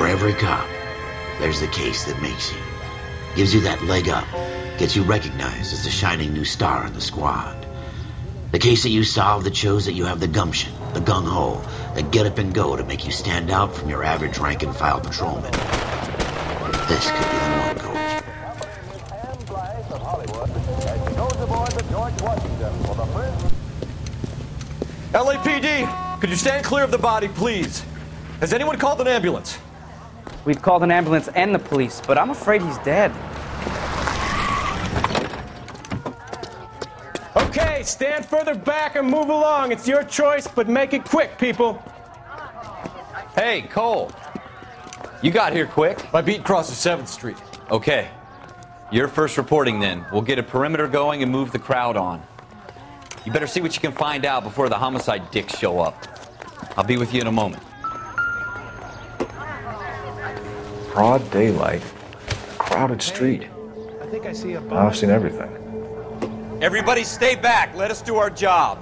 For every cop, there's the case that makes you. Gives you that leg up, gets you recognized as the shining new star in the squad. The case that you solve that shows that you have the gumption, the gung-ho, the get up and go to make you stand out from your average rank-and-file patrolman. This could be the one, Coach. LAPD, could you stand clear of the body, please? Has anyone called an ambulance? We've called an ambulance and the police, but I'm afraid he's dead. Okay, stand further back and move along. It's your choice, but make it quick, people. Hey, Cole. You got here quick. My beat crosses 7th Street. Okay. You're first reporting then. We'll get a perimeter going and move the crowd on. You better see what you can find out before the homicide dicks show up. I'll be with you in a moment. Broad daylight, crowded street. I think I see a I've seen everything. Everybody stay back. Let us do our job.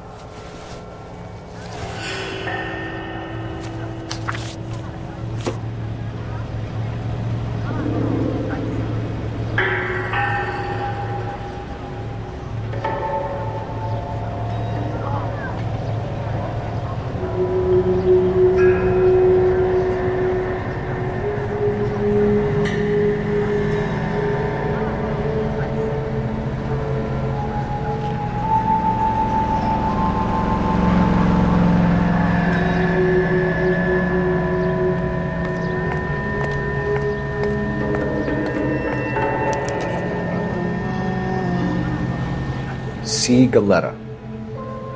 C. Galetta.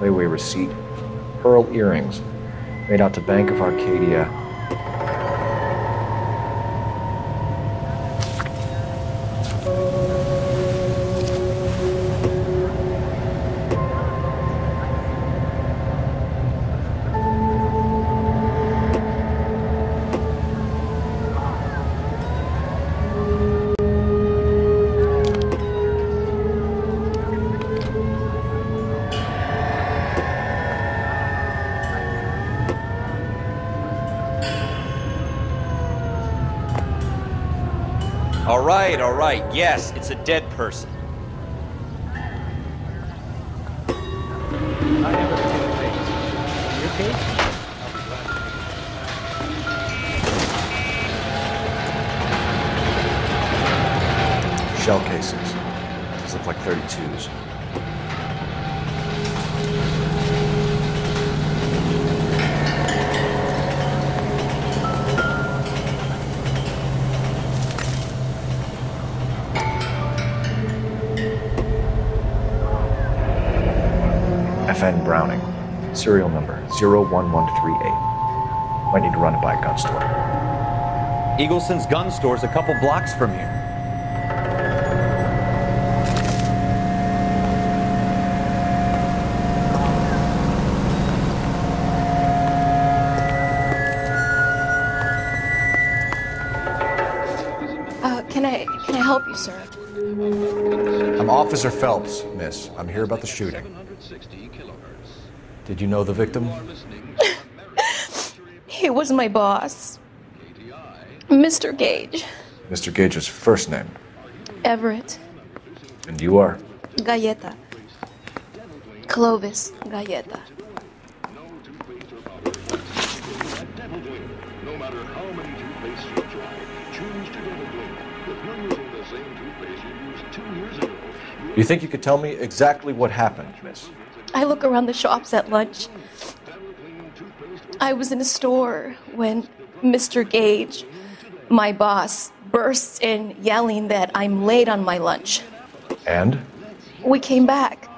Layaway receipt. Pearl earrings. Made out to Bank of Arcadia. All right. Yes, it's a dead person. I have everything it takes. Your case? I'll be glad to. Shell casings. These look like 32s. FN Browning, serial number 01138. Might need to run it by a gun store. Eagleson's gun store's a couple blocks from here. Can I help you, sir? I'm Officer Phelps, miss. I'm here about the shooting. Did you know the victim? He was my boss, Mr. Gage. Mr. Gage's first name. Everett. And you are? Galleta. Clovis Galleta. No matter how many toothpastes you try, choose to Dental Blink. If you're using the same toothpaste you used 2 years ago, You think you could tell me exactly what happened, miss? I look around the shops at lunch. I was in a store when Mr. Gage, my boss, bursts in yelling that I'm late on my lunch. And? We came back.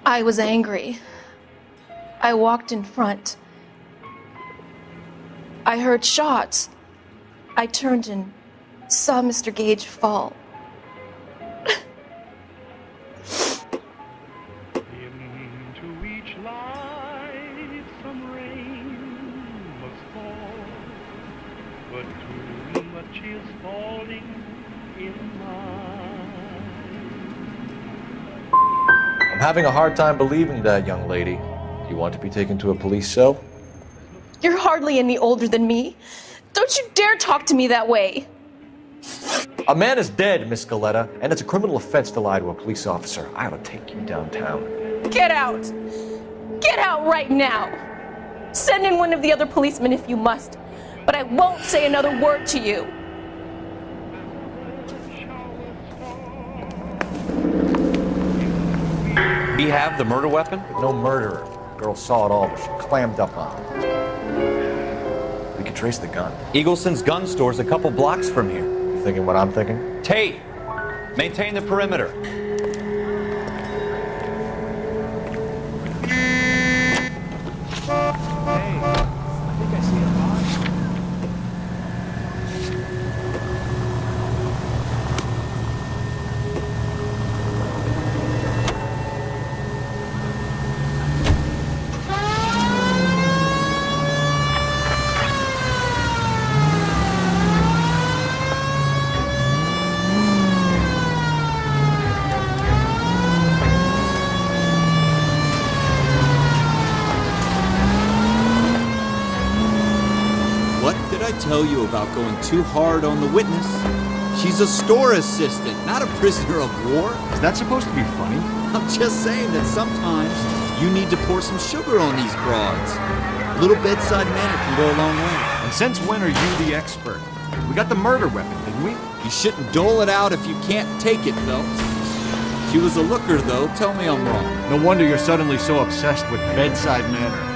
I was angry. I walked in front. I heard shots. I turned and saw Mr. Gage fall. into each life some rain must fall, but too much is falling in mine. I'm having a hard time believing that, young lady. Do you want to be taken to a police cell? You're hardly any older than me. Don't you dare talk to me that way. A man is dead, Miss Galetta, and it's a criminal offense to lie to a police officer. I ought to take you downtown. Get out. Get out right now. Send in one of the other policemen if you must, but I won't say another word to you. We have the murder weapon? No murderer. The girl saw it all, but she clammed up on it. We can trace the gun. Eagleson's gun store's a couple blocks from here. You thinking what I'm thinking? Tate, maintain the perimeter. Tell you about going too hard on the witness. She's a store assistant, not a prisoner of war. Is that supposed to be funny? I'm just saying that sometimes you need to pour some sugar on these broads. A little bedside manner can go a long way. And since when are you the expert? We got the murder weapon, didn't we? You shouldn't dole it out if you can't take it, Phelps. She was a looker, though. Tell me I'm wrong. No wonder you're suddenly so obsessed with bedside manner.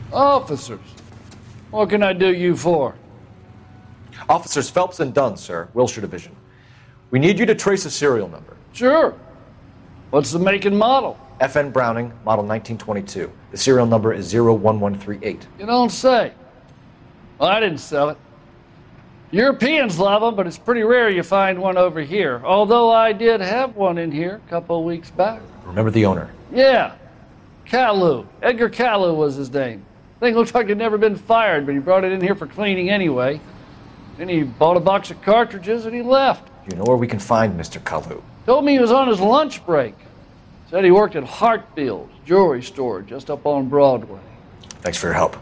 Officers, what can I do you for? Officers Phelps and Dunn, sir, Wilshire Division. We need you to trace a serial number. Sure. What's the make and model? FN Browning, model 1922. The serial number is 01138. You don't say. Well, I didn't sell it. Europeans love them, but it's pretty rare you find one over here. Although I did have one in here a couple of weeks back. Remember the owner? Yeah. Kalu. Edgar Kalu was his name. Thing looked like he'd never been fired, but he brought it in here for cleaning anyway. Then he bought a box of cartridges and he left. Do you know where we can find Mr. Kalu? Told me he was on his lunch break. Said he worked at Hartfield's jewelry store just up on Broadway. Thanks for your help.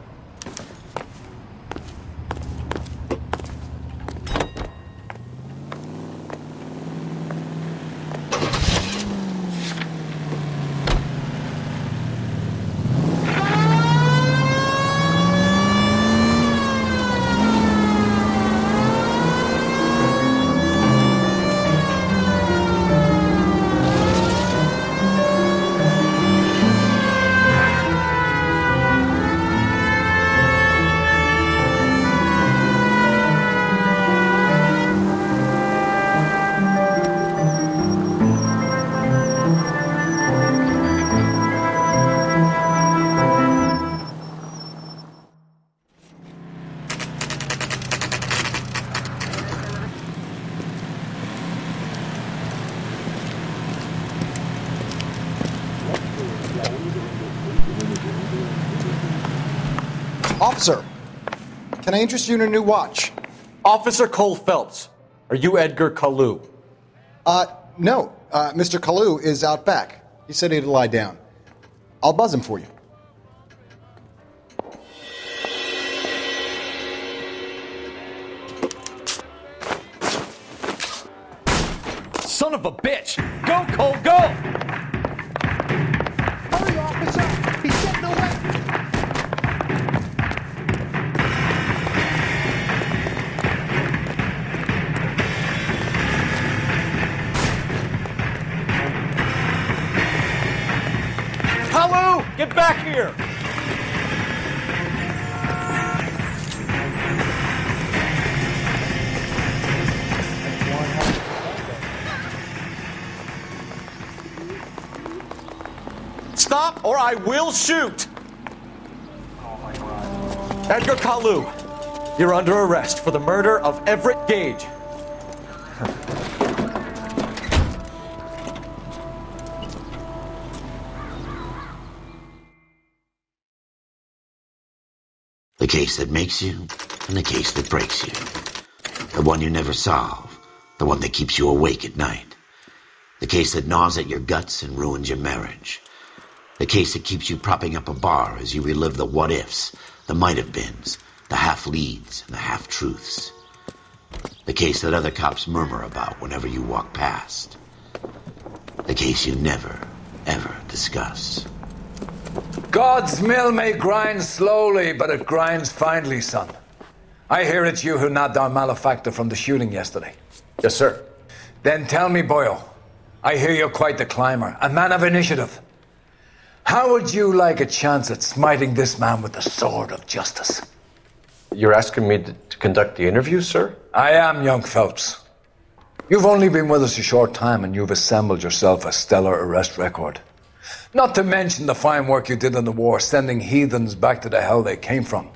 Officer, can I interest you in a new watch? Officer Cole Phelps, are you Edgar Kalu? No. Mr. Kalu is out back. He said he'd lie down. I'll buzz him for you. Son of a bitch! Go, Cole, go! Hurry, officer! He's getting away! Hallo! Get back here! Stop or I will shoot! Edgar Kalu, you're under arrest for the murder of Everett Gage. The case that makes you, and the case that breaks you. The one you never solve, the one that keeps you awake at night. The case that gnaws at your guts and ruins your marriage. The case that keeps you propping up a bar as you relive the what-ifs, the might-have-beens, the half-leads, and the half-truths. The case that other cops murmur about whenever you walk past. The case you never, ever discuss. God's mill may grind slowly, but it grinds finely, son. I hear it's you who nabbed our malefactor from the shooting yesterday. Yes, sir. Then tell me, Boyle, I hear you're quite the climber, a man of initiative. How would you like a chance at smiting this man with the sword of justice? You're asking me to conduct the interview, sir? I am, young Phelps. You've only been with us a short time and you've assembled yourself a stellar arrest record. Not to mention the fine work you did in the war, sending heathens back to the hell they came from.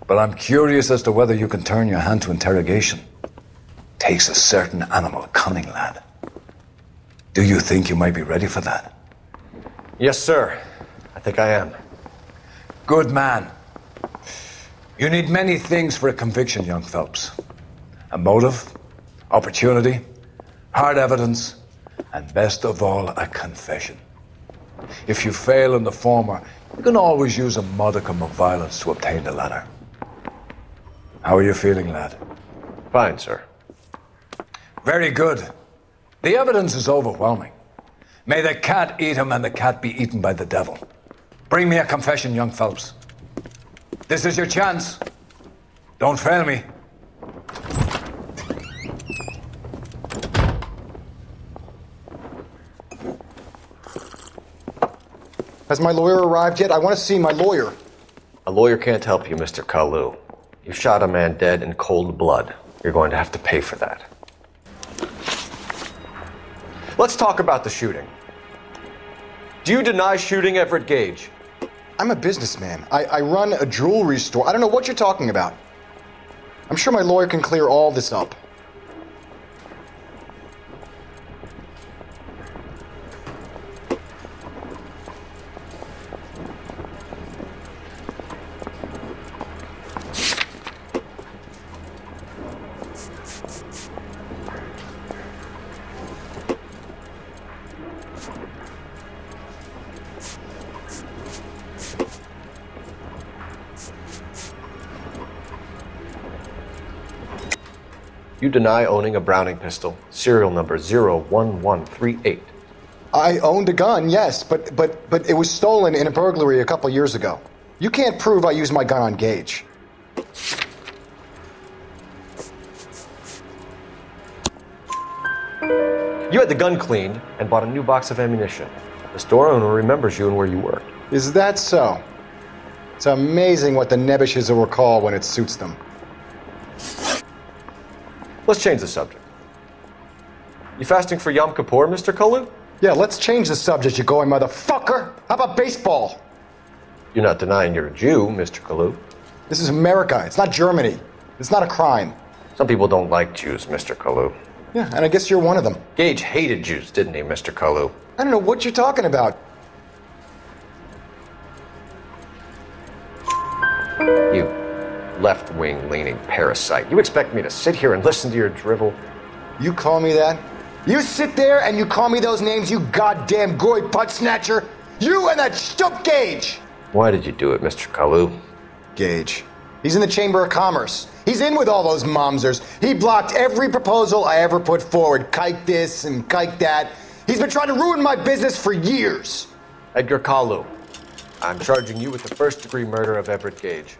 But I'm curious as to whether you can turn your hand to interrogation. Takes a certain animal cunning, lad. Do you think you might be ready for that? Yes, sir. I think I am. Good man. You need many things for a conviction, young Phelps. A motive, opportunity, hard evidence, and best of all, a confession. If you fail in the former, you can always use a modicum of violence to obtain the latter. How are you feeling, lad? Fine, sir. Very good. The evidence is overwhelming. May the cat eat him and the cat be eaten by the devil. Bring me a confession, young Phelps. This is your chance. Don't fail me. Has my lawyer arrived yet? I want to see my lawyer. A lawyer can't help you, Mr. Kalu. You shot a man dead in cold blood. You're going to have to pay for that. Let's talk about the shooting. Do you deny shooting Everett Gage? I'm a businessman. I run a jewelry store. I don't know what you're talking about. I'm sure my lawyer can clear all this up. You deny owning a Browning pistol, serial number 01138. I owned a gun, yes, but it was stolen in a burglary a couple years ago. You can't prove I used my gun on Gage. You had the gun cleaned and bought a new box of ammunition. The store owner remembers you and where you worked. Is that so? It's amazing what the nebbishes will recall when it suits them. Let's change the subject. You fasting for Yom Kippur, Mr. Kalu? Yeah, let's change the subject, you going motherfucker. How about baseball? You're not denying you're a Jew, Mr. Kalu. This is America. It's not Germany. It's not a crime. Some people don't like Jews, Mr. Kalu. Yeah, and I guess you're one of them. Gage hated Jews, didn't he, Mr. Kalu? I don't know what you're talking about. You left-wing leaning parasite. You expect me to sit here and listen to your drivel? You call me that? You sit there and you call me those names, you goddamn goy butt snatcher? You and that stup Gage! Why did you do it, Mr. Kalu? Gage. He's in the Chamber of Commerce. He's in with all those momsers. He blocked every proposal I ever put forward. Kike this and kike that. He's been trying to ruin my business for years. Edgar Kalu, I'm charging you with the first-degree murder of Everett Gage.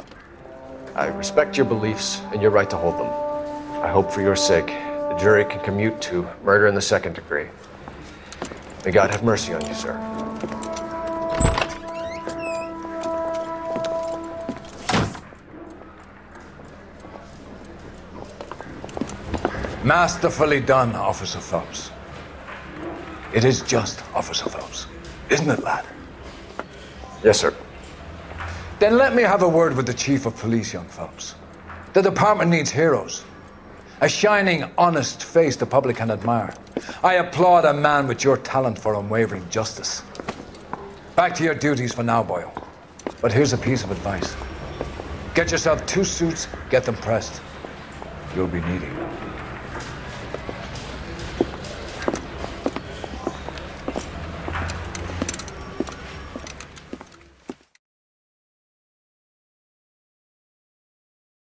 I respect your beliefs and your right to hold them. I hope for your sake the jury can commute to murder in the second degree. May God have mercy on you, sir. Masterfully done, Officer Phelps. It is just Officer Phelps. Isn't it, lad? Yes, sir. Then let me have a word with the chief of police, young fellows. The department needs heroes. A shining, honest face the public can admire. I applaud a man with your talent for unwavering justice. Back to your duties for now, boyo. But here's a piece of advice. Get yourself 2 suits, get them pressed. You'll be needing them.